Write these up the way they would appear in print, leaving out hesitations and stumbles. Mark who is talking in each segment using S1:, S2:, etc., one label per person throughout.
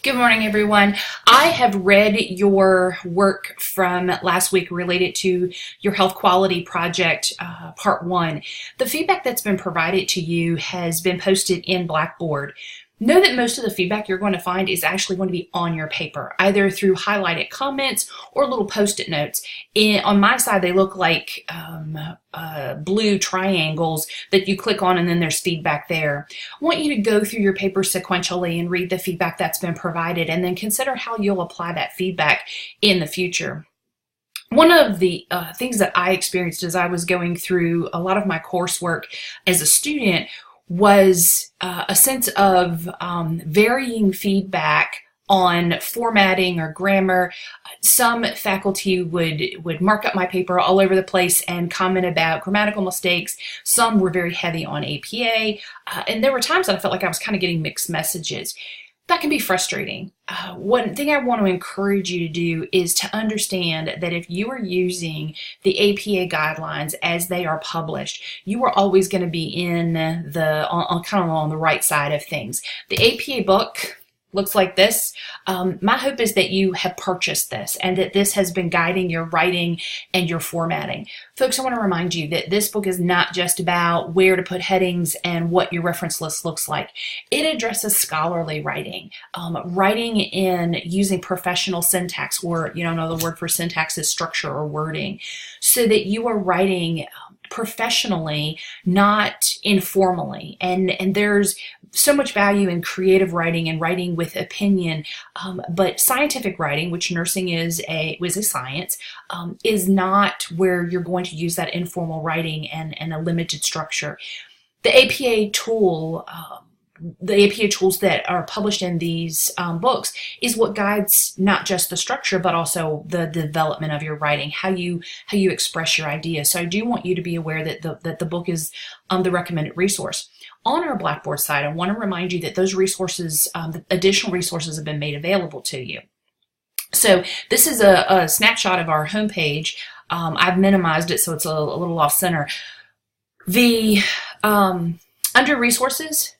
S1: Good morning, everyone. I have read your work from last week related to your health quality project, part one. The feedback that's been provided to you has been posted in Blackboard. Know that most of the feedback you're going to find is actually going to be on your paper, either through highlighted comments or little post-it notes. On my side, they look like blue triangles that you click on, and then there's feedback there. I want you to go through your paper sequentially and read the feedback that's been provided, and then consider how you'll apply that feedback in the future. One of the things that I experienced as I was going through a lot of my coursework as a student was a sense of varying feedback on formatting or grammar. Some faculty would mark up my paper all over the place and comment about grammatical mistakes. Some were very heavy on APA, and there were times that I felt like I was kind of getting mixed messages. That can be frustrating. One thing I want to encourage you to do is to understand that if you are using the APA guidelines as they are published, you are always going to be in kind of on the right side of things. The APA book looks like this. My hope is that you have purchased this and that this has been guiding your writing and your formatting. Folks, I want to remind you that this book is not just about where to put headings and what your reference list looks like. It addresses scholarly writing, writing in using professional syntax, or another word for syntax is structure or wording, so that you are writing professionally, not informally. And there's so much value in creative writing and writing with opinion, but scientific writing, which nursing is a science, is not where you're going to use that informal writing and a limited structure. The APA tool, the APA tools that are published in these books is what guides not just the structure, but also the development of your writing, how you express your ideas. So I do want you to be aware that the book is the recommended resource. On our Blackboard side, I want to remind you that those resources, the additional resources, have been made available to you. So this is a snapshot of our homepage. I've minimized it so it's a little off center. The under resources,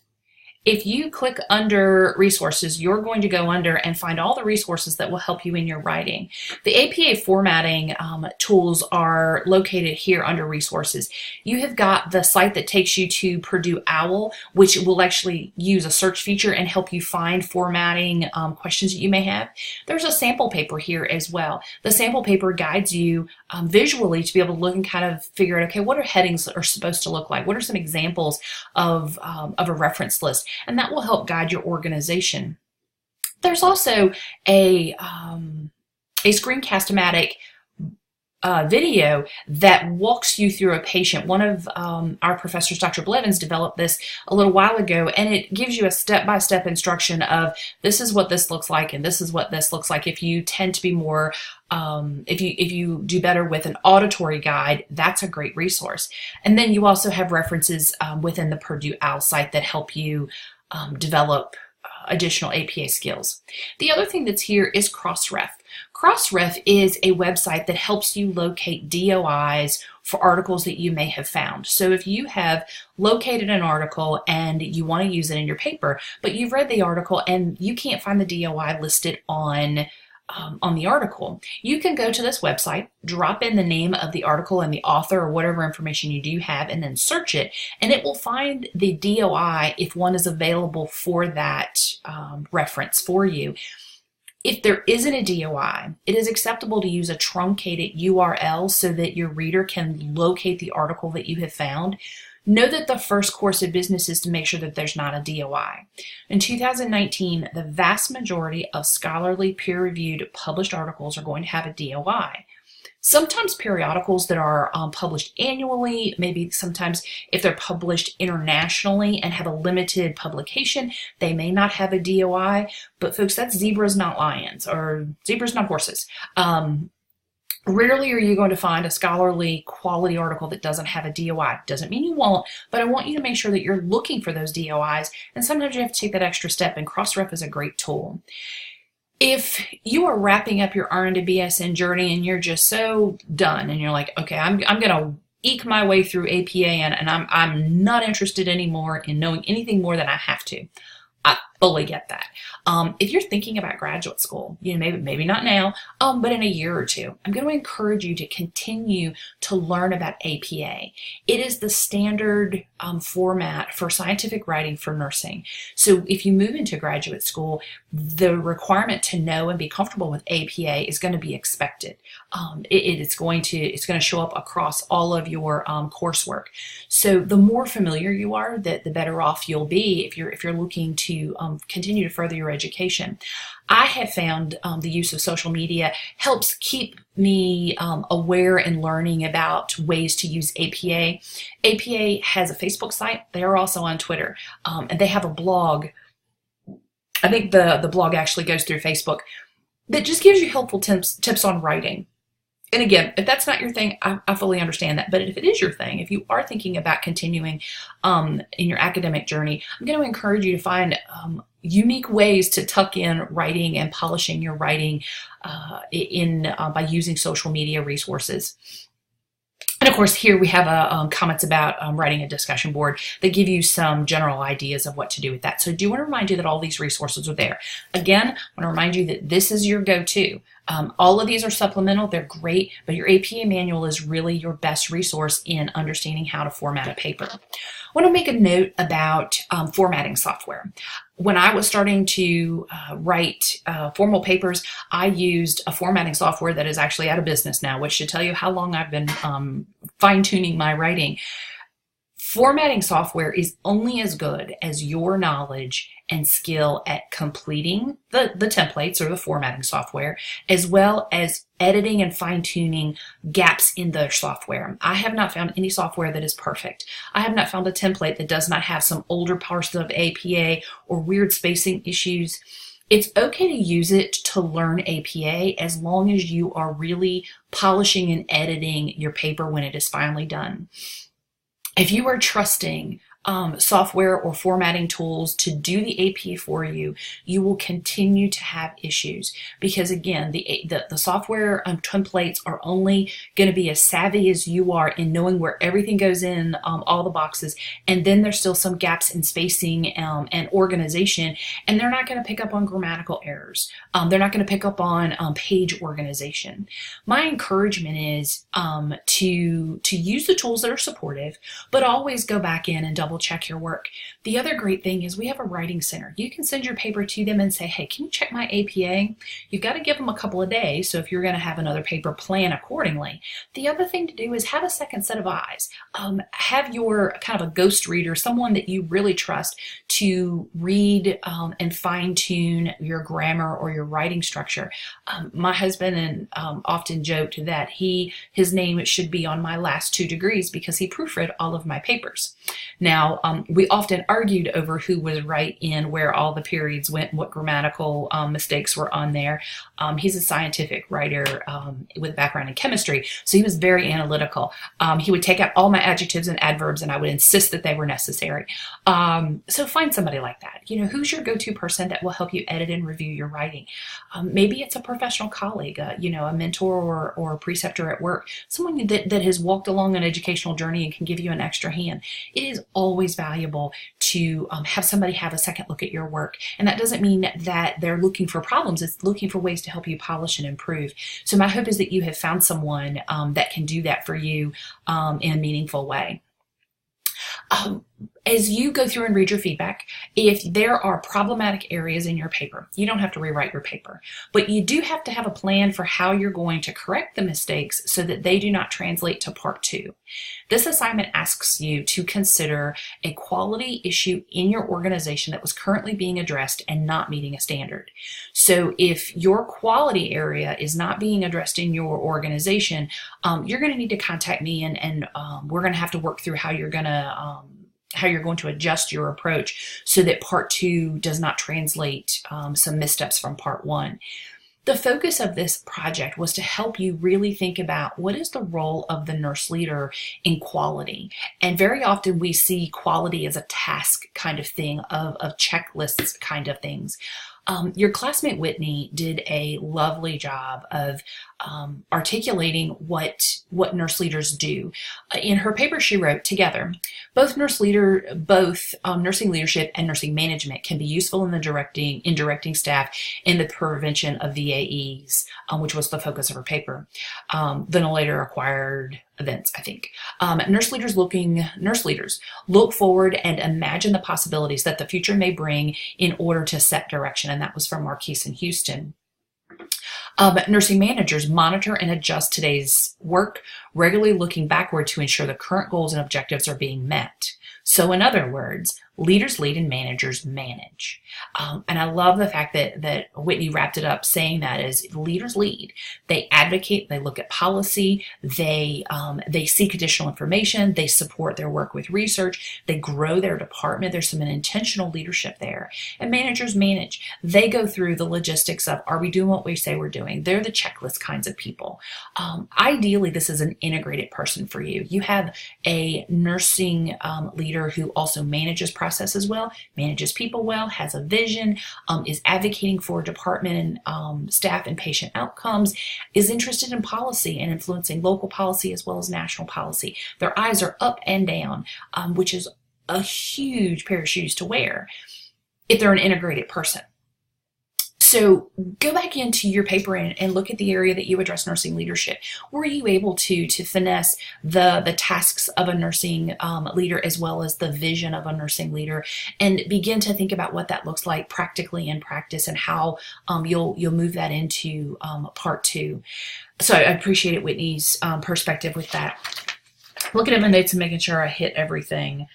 S1: if you click under resources, you're going to go under and find all the resources that will help you in your writing. The APA formatting tools are located here under resources. You have got the site that takes you to Purdue OWL, which will actually use a search feature and help you find formatting questions that you may have. There's a sample paper here as well. The sample paper guides you visually to be able to look and kind of figure out, okay, what are headings are supposed to look like? What are some examples of a reference list? And that will help guide your organization. There's also a screencast-o-matic video that walks you through a patient. One of our professors, Dr. Blevins, developed this a little while ago, and it gives you a step-by-step instruction of this is what this looks like and this is what this looks like. If you tend to be more if you do better with an auditory guide, that's a great resource. And then you also have references within the Purdue OWL site that help you develop additional APA skills. The other thing that's here is Crossref. Crossref is a website that helps you locate DOIs for articles that you may have found. So if you have located an article and you want to use it in your paper, but you've read the article and you can't find the DOI listed on the article, you can go to this website, drop in the name of the article and the author or whatever information you do have, and then search it, and it will find the DOI if one is available for that reference for you. If there isn't a DOI, it is acceptable to use a truncated URL so that your reader can locate the article that you have found. Know that the first course of business is to make sure that there's not a DOI. In 2019, the vast majority of scholarly peer-reviewed published articles are going to have a DOI. Sometimes periodicals that are published annually, maybe sometimes if they're published internationally and have a limited publication, they may not have a DOI. But folks, that's zebras, not lions, or zebras, not horses. Rarely are you going to find a scholarly quality article that doesn't have a DOI. Doesn't mean you won't, but I want you to make sure that you're looking for those DOIs, and sometimes you have to take that extra step, and Crossref is a great tool. If you are wrapping up your RN to BSN journey and you're just so done and you're like, okay, I'm going to eke my way through APA and I'm not interested anymore in knowing anything more than I have to, fully get that. If you're thinking about graduate school, maybe not now, but in a year or two, I'm going to encourage you to continue to learn about APA. It is the standard format for scientific writing for nursing. So if you move into graduate school, the requirement to know and be comfortable with APA is going to be expected. It's going to show up across all of your coursework. So the more familiar you are, the better off you'll be if you're looking to continue to further your education. I have found the use of social media helps keep me aware and learning about ways to use APA. APA has a Facebook site. They are also on Twitter, and they have a blog. I think the blog actually goes through Facebook that just gives you helpful tips on writing. And again, if that's not your thing, I fully understand that. But if it is your thing, if you are thinking about continuing in your academic journey, I'm going to encourage you to find unique ways to tuck in writing and polishing your writing by using social media resources. And of course, here we have comments about writing a discussion board that give you some general ideas of what to do with that. So I do want to remind you that all these resources are there. Again, I want to remind you that this is your go-to. All of these are supplemental. They're great, but your APA manual is really your best resource in understanding how to format a paper. I want to make a note about formatting software. When I was starting to write formal papers, I used a formatting software that is actually out of business now, which should tell you how long I've been fine-tuning my writing. Formatting software is only as good as your knowledge and skill at completing the templates or the formatting software, as well as editing and fine-tuning gaps in the software. I have not found any software that is perfect. I have not found a template that does not have some older parts of APA or weird spacing issues. It's okay to use it to learn APA as long as you are really polishing and editing your paper when it is finally done. If you are trusting software or formatting tools to do the APA for you, you will continue to have issues because, again, the software templates are only going to be as savvy as you are in knowing where everything goes in, all the boxes, and then there's still some gaps in spacing and organization, and they're not going to pick up on grammatical errors. They're not going to pick up on page organization. My encouragement is to use the tools that are supportive, but always go back in and double check your work. The other great thing is we have a writing center. You can send your paper to them and say, hey, can you check my APA? You've got to give them a couple of days, so if you're going to have another paper, plan accordingly. The other thing to do is have a second set of eyes. Have your kind of a ghost reader, someone that you really trust to read and fine-tune your grammar or your writing structure. My husband often joked that his name should be on my last 2 degrees because he proofread all of my papers. Now, we often argued over who was right in where all the periods went, what grammatical mistakes were on there. He's a scientific writer with a background in chemistry, so he was very analytical. He would take out all my adjectives and adverbs, and I would insist that they were necessary. So find somebody like that. Who's your go-to person that will help you edit and review your writing? Maybe it's a professional colleague, a mentor or a preceptor at work, someone that has walked along an educational journey and can give you an extra hand. It is always valuable to have somebody have a second look at your work. And that doesn't mean that they're looking for problems. It's looking for ways to help you polish and improve. So my hope is that you have found someone that can do that for you in a meaningful way. As you go through and read your feedback, if there are problematic areas in your paper, you don't have to rewrite your paper, but you do have to have a plan for how you're going to correct the mistakes so that they do not translate to part 2. This assignment asks you to consider a quality issue in your organization that was currently being addressed and not meeting a standard. So if your quality area is not being addressed in your organization, you're going to need to contact me and we're going to have to work through how you're going to adjust your approach so that part 2 does not translate some missteps from part 1. The focus of this project was to help you really think about what is the role of the nurse leader in quality. And very often we see quality as a task kind of thing, of checklists kind of things. Your classmate Whitney did a lovely job of articulating what nurse leaders do. In her paper, she wrote, "Together, both nursing leadership and nursing management can be useful in directing staff in the prevention of VAEs," which was the focus of her paper. Ventilator acquired events, I think. Nurse leaders look forward and imagine the possibilities that the future may bring in order to set direction. And that was from Marquise in Houston. Nursing managers monitor and adjust today's work, regularly looking backward to ensure the current goals and objectives are being met. So in other words, leaders lead and managers manage. And I love the fact that Whitney wrapped it up saying that as leaders lead. They advocate, they look at policy, they seek additional information, they support their work with research, they grow their department. There's some intentional leadership there. And managers manage. They go through the logistics of, are we doing what we say we're doing? They're the checklist kinds of people. Ideally, this is an integrated person for you. You have a nursing leader who also manages processes well, manages people well, has a vision, is advocating for department and staff and patient outcomes, is interested in policy and influencing local policy as well as national policy. Their eyes are up and down, which is a huge pair of shoes to wear if they're an integrated person. So go back into your paper and look at the area that you address nursing leadership. Were you able to finesse the tasks of a nursing leader as well as the vision of a nursing leader, and begin to think about what that looks like practically in practice and how you'll move that into part 2. So I appreciated Whitney's perspective with that. Looking at my notes and making sure I hit everything.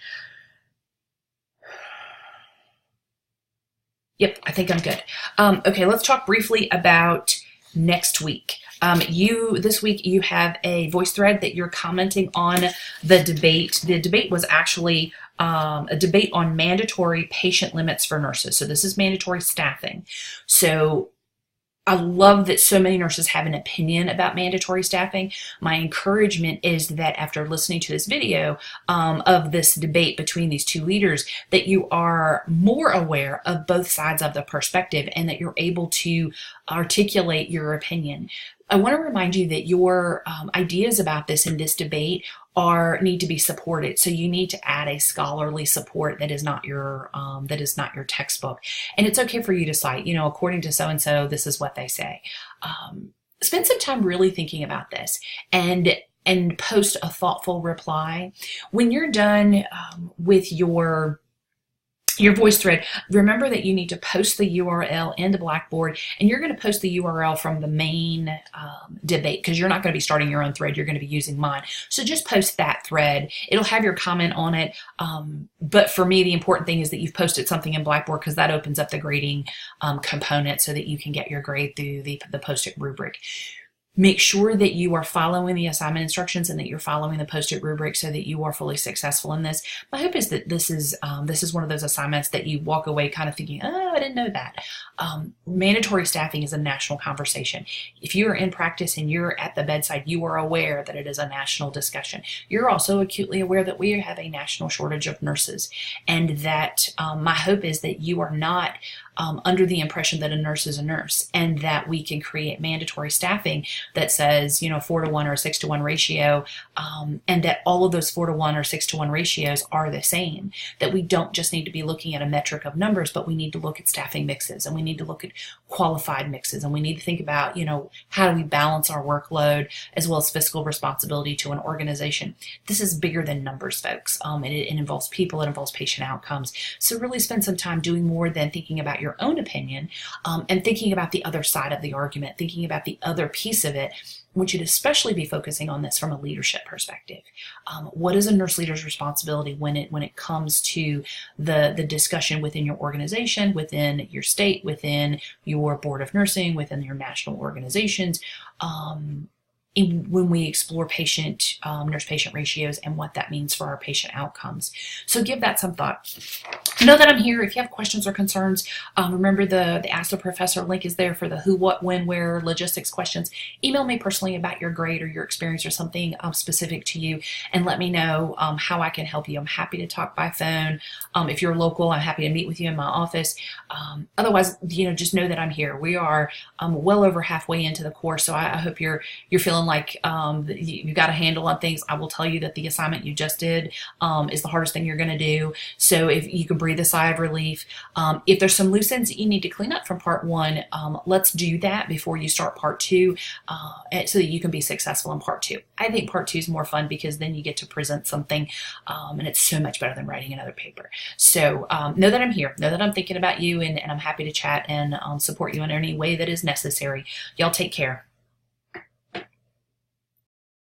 S1: Yep, I think I'm good. Okay, let's talk briefly about next week. This week you have a voice thread that you're commenting on the debate. The debate was actually a debate on mandatory patient limits for nurses. So this is mandatory staffing. So I love that so many nurses have an opinion about mandatory staffing. My encouragement is that after listening to this video of this debate between these two leaders, that you are more aware of both sides of the perspective and that you're able to articulate your opinion. I want to remind you that your ideas about this in this debate need to be supported. So you need to add a scholarly support that is not your textbook. And it's okay for you to cite, according to so and so, this is what they say. Spend some time really thinking about this and post a thoughtful reply. When you're done with your voice thread, remember that you need to post the URL into Blackboard, and you're going to post the URL from the main debate because you're not going to be starting your own thread. You're going to be using mine. So just post that thread. It'll have your comment on it. But for me, the important thing is that you've posted something in Blackboard because that opens up the grading component so that you can get your grade through the post-it rubric. Make sure that you are following the assignment instructions and that you're following the post-it rubric so that you are fully successful in this. My hope is that this is one of those assignments that you walk away kind of thinking, oh, I didn't know that. Mandatory staffing is a national conversation. If you are in practice and you're at the bedside, you are aware that it is a national discussion. You're also acutely aware that we have a national shortage of nurses, and that my hope is that you are not under the impression that a nurse is a nurse, and that we can create mandatory staffing that says, 4-to-1 or 6-to-1 ratio, and that all of those 4-to-1 or 6-to-1 ratios are the same, that we don't just need to be looking at a metric of numbers, but we need to look at staffing mixes, and we need to look at qualified mixes, and we need to think about, how do we balance our workload as well as fiscal responsibility to an organization. This is bigger than numbers, folks. It involves people, it involves patient outcomes. So really spend some time doing more than thinking about your own opinion, and thinking about the other side of the argument, thinking about the other piece of it. I want you to especially be focusing on this from a leadership perspective. What is a nurse leader's responsibility when it comes to the discussion within your organization, within your state, within your board of nursing, within your national organizations? when we explore patient nurse-patient ratios and what that means for our patient outcomes. So give that some thought. Know that I'm here. If you have questions or concerns, remember the Ask the Professor link is there for the who, what, when, where, logistics questions. Email me personally about your grade or your experience or something specific to you, and let me know how I can help you. I'm happy to talk by phone. If you're local, I'm happy to meet with you in my office. Otherwise, just know that I'm here. We are well over halfway into the course, so I hope you're feeling like you've got a handle on things. I will tell you that the assignment you just did is the hardest thing you're going to do. So if you can breathe a sigh of relief, if there's some loose ends that you need to clean up from part one, let's do that before you start part two, so that you can be successful in part two. I think part two is more fun because then you get to present something, and it's so much better than writing another paper. So know that I'm here. Know that I'm thinking about you, and I'm happy to chat and support you in any way that is necessary. Y'all take care.